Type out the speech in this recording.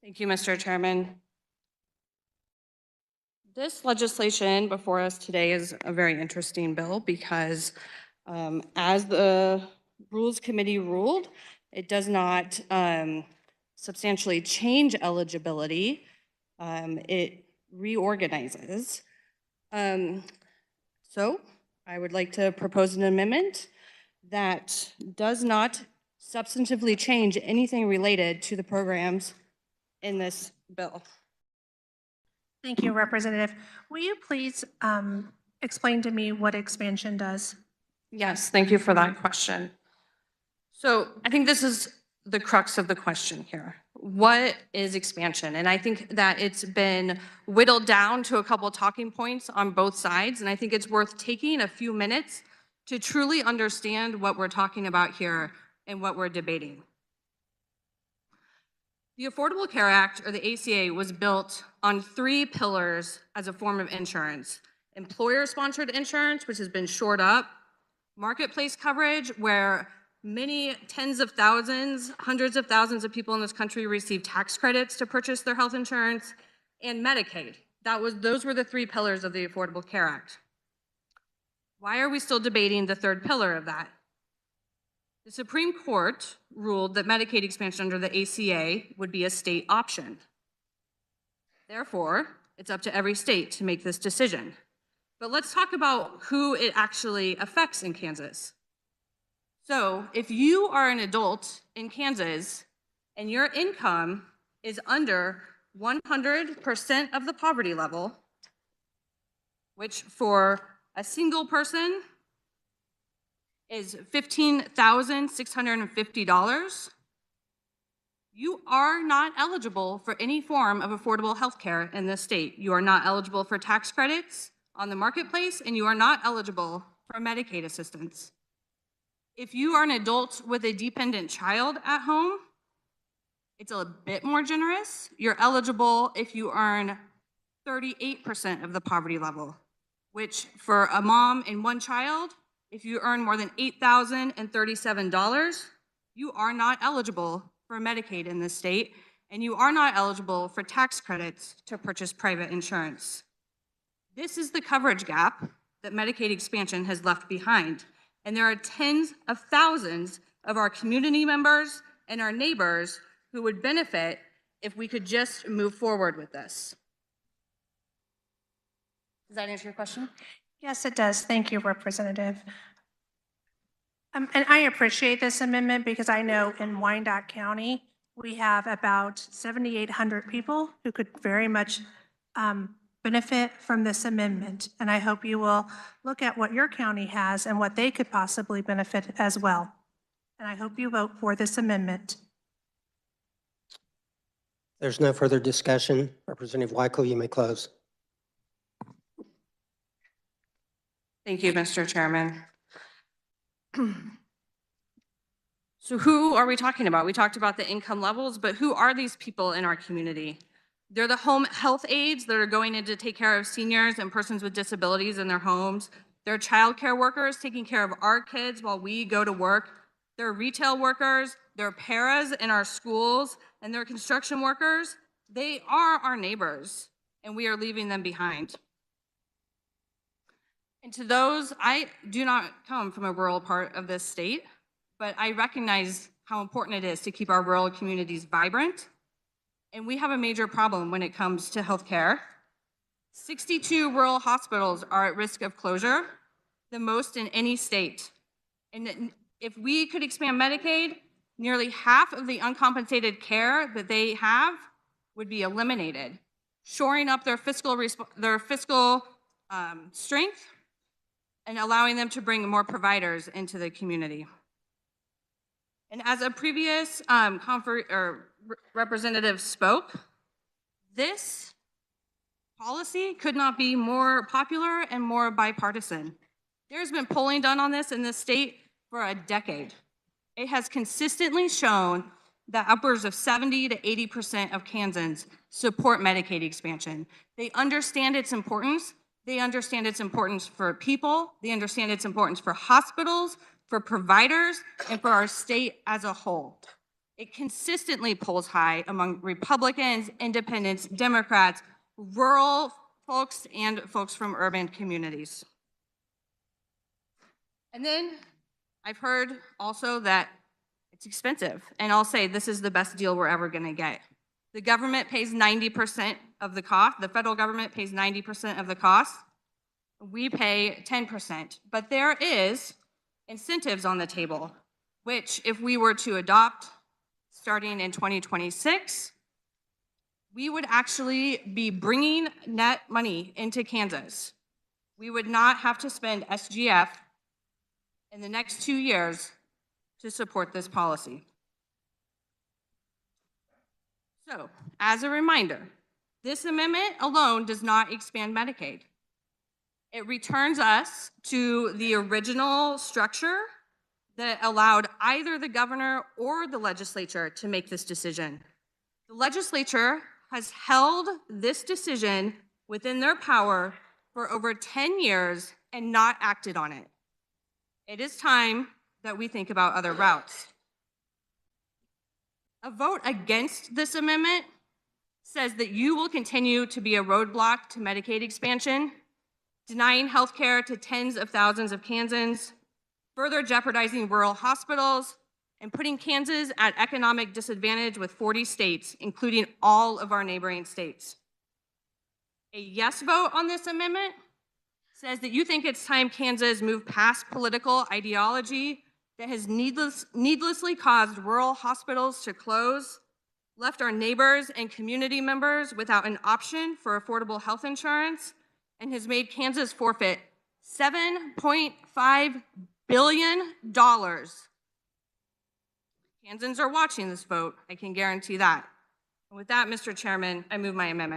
Thank you, Mr. Chairman. This legislation before us today is a very interesting bill because as the Rules Committee ruled, it does not substantially change eligibility. It reorganizes. So I would like to propose an amendment that does not substantively change anything related to the programs in this bill. Thank you, Representative. Will you please explain to me what expansion does? Yes, thank you for that question. So I think this is the crux of the question here. What is expansion? And I think that it's been whittled down to a couple talking points on both sides. And I think it's worth taking a few minutes to truly understand what we're talking about here and what we're debating. The Affordable Care Act, or the ACA, was built on 3 pillars as a form of insurance. Employer-sponsored insurance, which has been shored up, marketplace coverage, where many tens of thousands, hundreds of thousands of people in this country receive tax credits to purchase their health insurance, and Medicaid. Those were the 3 pillars of the Affordable Care Act. Why are we still debating the 3rd pillar of that? The Supreme Court ruled that Medicaid expansion under the ACA would be a state option. Therefore, it's up to every state to make this decision. But let's talk about who it actually affects in Kansas. So if you are an adult in Kansas and your income is under 100% of the poverty level, which for a single person is $15,650, you are not eligible for any form of affordable health care in this state. You are not eligible for tax credits on the marketplace, and you are not eligible for Medicaid assistance. If you are an adult with a dependent child at home, it's a bit more generous. You're eligible if you earn 38% of the poverty level, which for a mom and 1 child, if you earn more than $8,037, you are not eligible for Medicaid in this state, and you are not eligible for tax credits to purchase private insurance. This is the coverage gap that Medicaid expansion has left behind, and there are tens of thousands of our community members and our neighbors who would benefit if we could just move forward with this. Does that answer your question? Yes, it does. Thank you, Representative. And I appreciate this amendment because I know in Wyandotte County, we have about 7,800 people who could very much benefit from this amendment. And I hope you will look at what your county has and what they could possibly benefit as well. And I hope you vote for this amendment. There's no further discussion. Representative Wikle, you may close. Thank you, Mr. Chairman. So who are we talking about? We talked about the income levels, but who are these people in our community? They're the home health aides that are going in to take care of seniors and persons with disabilities in their homes. They're child care workers taking care of our kids while we go to work. They're retail workers, they're paras in our schools, and they're construction workers. They are our neighbors, and we are leaving them behind. And to those, I do not come from a rural part of this state, but I recognize how important it is to keep our rural communities vibrant. And we have a major problem when it comes to healthcare. 62 rural hospitals are at risk of closure, the most in any state. And if we could expand Medicaid, nearly half of the uncompensated care that they have would be eliminated, shoring up their fiscal strength and allowing them to bring more providers into the community. And as a previous representative spoke, this policy could not be more popular and more bipartisan. There's been polling done on this in this state for a decade. It has consistently shown that upwards of 70 to 80% of Kansans support Medicaid expansion. They understand its importance. They understand its importance for people. They understand its importance for hospitals, for providers, and for our state as a whole. It consistently polls high among Republicans, independents, Democrats, rural folks, and folks from urban communities. And then I've heard also that it's expensive, and I'll say this is the best deal we're ever gonna get. The government pays 90% of the cost, the federal government pays 90% of the cost. We pay 10%, but there is incentives on the table, which if we were to adopt starting in 2026, we would actually be bringing net money into Kansas. We would not have to spend SGF in the next 2 years to support this policy. So, as a reminder, this amendment alone does not expand Medicaid. It returns us to the original structure that allowed either the governor or the legislature to make this decision. The legislature has held this decision within their power for over 10 years and not acted on it. It is time that we think about other routes. A vote against this amendment says that you will continue to be a roadblock to Medicaid expansion, denying health care to tens of thousands of Kansans, further jeopardizing rural hospitals, and putting Kansas at economic disadvantage with 40 states, including all of our neighboring states. A yes vote on this amendment says that you think it's time Kansas move past political ideology that has needlessly caused rural hospitals to close, left our neighbors and community members without an option for affordable health insurance, and has made Kansas forfeit $7.5 billion. Kansans are watching this vote, I can guarantee that. And with that, Mr. Chairman, I move my amendment.